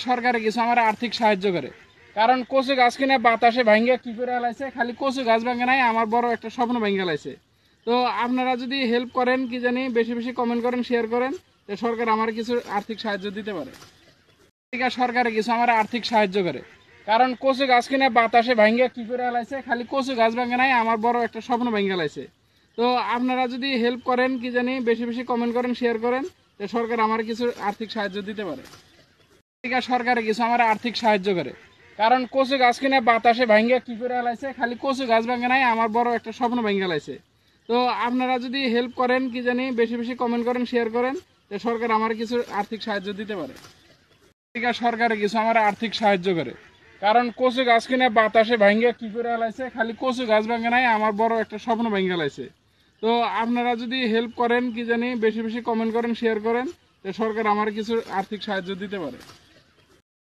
সরকারে কিছু আমার আর্থিক সাহায্য করে, কারণ কচু গাছ কিনে বাতাসে ভাঙ্গে কি করে লাইছে, খালি কচু গাছ ভাঙে নাই, আমার বড় একটা স্বপ্ন ভাঙ্গে লাইছে। তো আপনারা যদি হেল্প করেন, কি জানি বেশি বেশি কমেন্ট করেন, শেয়ার করেন, তো সরকার আমার কিছু আর্থিক সাহায্য দিতে পারে। সরকারে কিছু আমার আর্থিক সাহায্য করে, কারণ কচু গাছ কিনে বাতাসে ভাঙ্গে কি করে লাইছে, খালি কচু গাছ ভাঙে নাই, আমার বড় একটা স্বপ্ন ভাঙ্গে লাইছে। তো আপনারা যদি হেল্প করেন, কি জানি বেশি বেশি কমেন্ট করেন, শেয়ার করেন, তো সরকার আমার কিছু আর্থিক সাহায্য দিতে পারে। সরকারে কিছু আমার আর্থিক সাহায্য করে, কারণ কচু গাছ কিনে বাতাসে ভাঙ্গে কি করে লাইছে, খালি কচু গাছ ভাঙে নাই, আমার বড় একটা স্বপ্ন ভাঙ্গে লাইছে। তো আপনারা যদি হেল্প করেন, কি জানি বেশি বেশি কমেন্ট করেন, শেয়ার করেন, তো সরকার আমার কিছু আর্থিক সাহায্য দিতে পারে। সরকারে কিছু আমার আর্থিক সাহায্য করে, কারণ কচু গাছ কিনে বাতাসে ভাঙ্গে কি করে লাইছে, খালি কচু গাছ ভাঙে নাই, আমার বড় একটা স্বপ্ন ভাঙ্গে লাইছে। তো আপনারা যদি হেল্প করেন, কি জানি বেশি বেশি কমেন্ট করেন, শেয়ার করেন, তো সরকার আমার কিছু আর্থিক সাহায্য দিতে পারে।